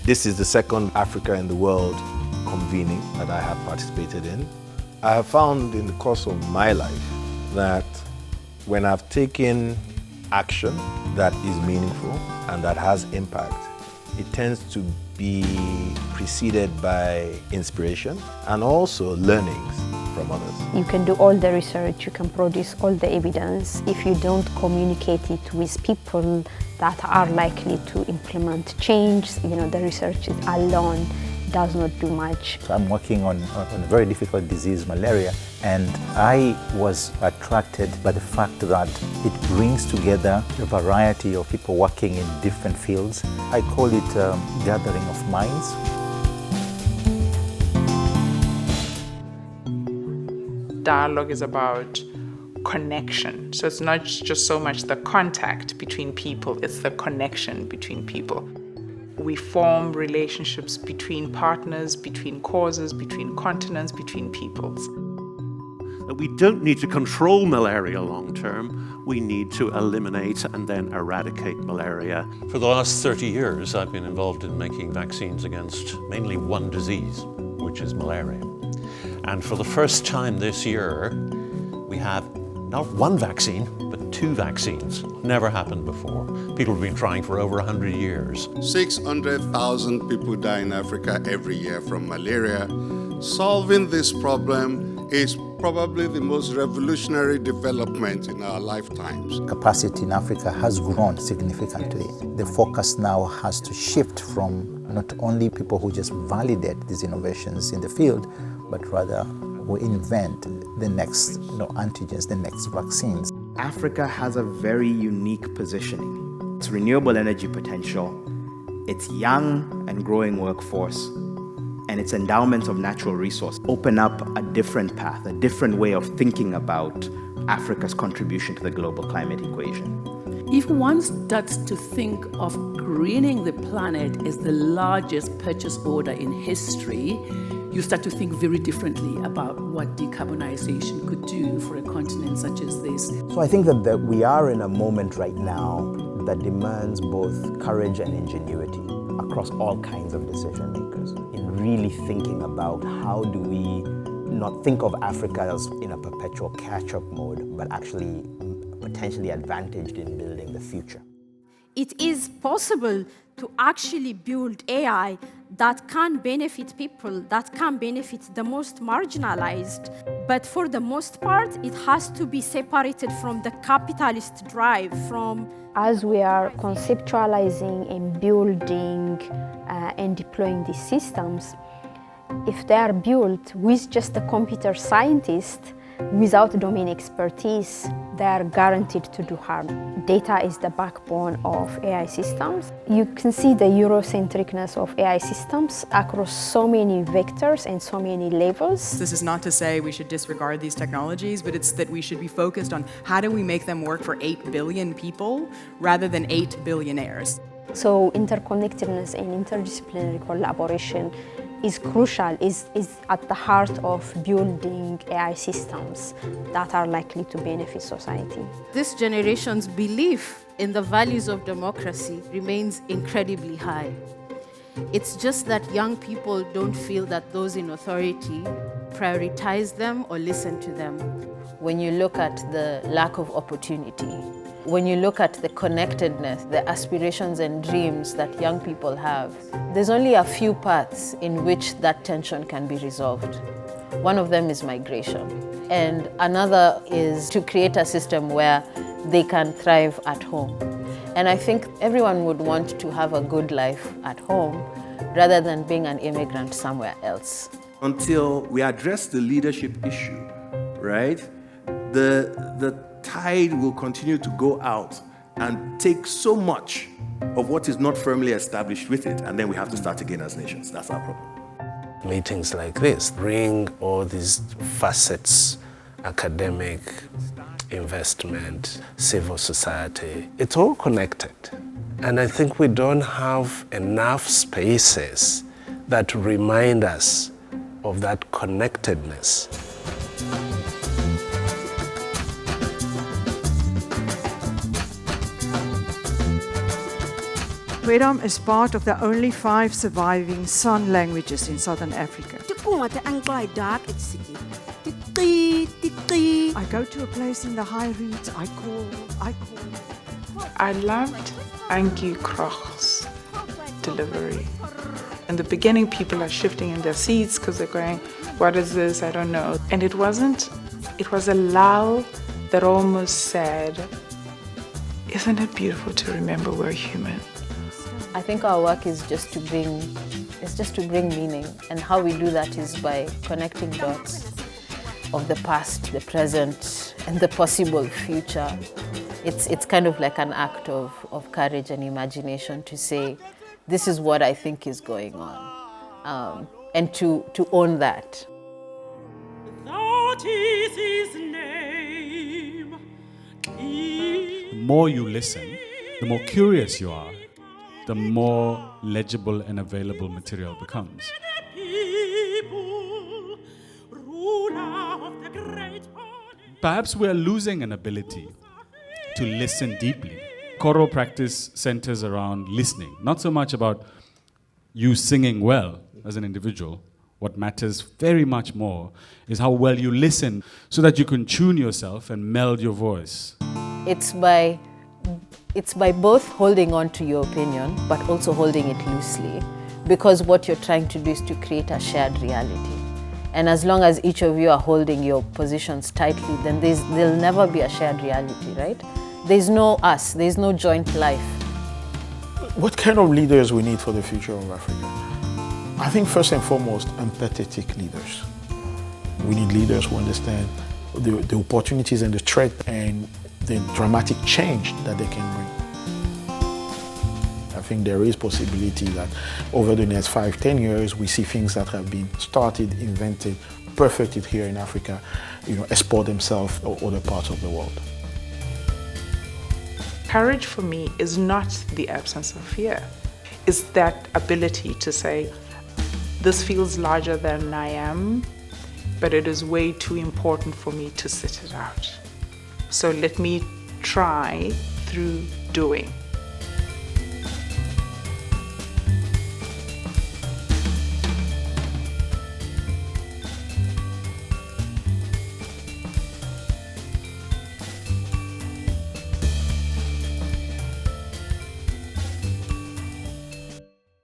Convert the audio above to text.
This is the second Africa in the World convening that I have participated in. I have found in the course of my life that when I've taken action that is meaningful and that has impact, it tends to be preceded by inspiration and also learnings from others. You can do all the research, you can produce all the evidence. If you don't communicate it with people that are likely to implement change, the research alone does not do much. So I'm working on a very difficult disease, malaria, and I was attracted by the fact that it brings together a variety of people working in different fields. I call it a gathering of minds. Dialogue is about connection. So it's not just so much the contact between people, it's the connection between people. We form relationships between partners, between causes, between continents, between peoples. We don't need to control malaria long term. We need to eliminate and then eradicate malaria. For the last 30 years, I've been involved in making vaccines against mainly one disease, which is malaria. And for the first time this year, we have not one vaccine, but 2 vaccines. Never happened before. People have been trying for over 100 years. 600,000 people die in Africa every year from malaria. Solving this problem is probably the most revolutionary development in our lifetimes. Capacity in Africa has grown significantly. The focus now has to shift from not only people who just validate these innovations in the field, but rather who invent the next antigens, the next vaccines. Africa has a very unique positioning. Its renewable energy potential, its young and growing workforce, and its endowment of natural resource open up a different path, a different way of thinking about Africa's contribution to the global climate equation. If one starts to think of greening the planet as the largest purchase order in history, you start to think very differently about what decarbonization could do for a continent such as this. So I think that we are in a moment right now that demands both courage and ingenuity across all kinds of decision makers in really thinking about how do we not think of Africa as in a perpetual catch-up mode, but actually potentially advantaged in building the future. It is possible to actually build AI that can benefit people, that can benefit the most marginalized. But for the most part, it has to be separated from the capitalist drive, from... As we are conceptualizing and building and deploying these systems, if they are built with just a computer scientist, without domain expertise, they are guaranteed to do harm. Data is the backbone of AI systems. You can see the Eurocentricness of AI systems across so many vectors and so many levels. This is not to say we should disregard these technologies, but it's that we should be focused on how do we make them work for 8 billion people rather than 8 billionaires. So interconnectedness and interdisciplinary collaboration is crucial, is at the heart of building AI systems that are likely to benefit society. This generation's belief in the values of democracy remains incredibly high. It's just that young people don't feel that those in authority prioritize them or listen to them. When you look at the lack of opportunity, when you look at the connectedness, the aspirations and dreams that young people have, there's only a few paths in which that tension can be resolved. One of them is migration, and another is to create a system where they can thrive at home. And I think everyone would want to have a good life at home rather than being an immigrant somewhere else. Until we address the leadership issue, right, the tide will continue to go out and take so much of what is not firmly established with it, and then we have to start again as nations. That's our problem. Meetings like this bring all these facets, academic, investment, civil society. It's all connected. And I think we don't have enough spaces that remind us of that connectedness. Wedam is part of the only 5 surviving San languages in Southern Africa. I go to a place in the high reeds, I call. I loved Angie Kroch's delivery. In the beginning, people are shifting in their seats because they're going, what is this? I don't know. And it was a lull that almost said, isn't it beautiful to remember we're human? I think our work is just to bring meaning, and how we do that is by connecting dots of the past, the present, and the possible future. It's kind of like an act of courage and imagination to say, this is what I think is going on, and to own that. That is his name. The more you listen, the more curious you are, the more legible and available material becomes. Perhaps we're losing an ability to listen deeply. Choral practice centers around listening, not so much about you singing well as an individual. What matters very much more is how well you listen so that you can tune yourself and meld your voice. It's by both holding on to your opinion, but also holding it loosely, because what you're trying to do is to create a shared reality. And as long as each of you are holding your positions tightly, then there'll never be a shared reality, right? There's no us, there's no joint life. What kind of leaders we need for the future of Africa? I think first and foremost, empathetic leaders. We need leaders who understand the opportunities and the threat and the dramatic change that they can bring. I think there is possibility that over the next 5-10 years, we see things that have been started, invented, perfected here in Africa, export themselves to other parts of the world. Courage for me is not the absence of fear. It's that ability to say, this feels larger than I am, but it is way too important for me to sit it out. So let me try through doing.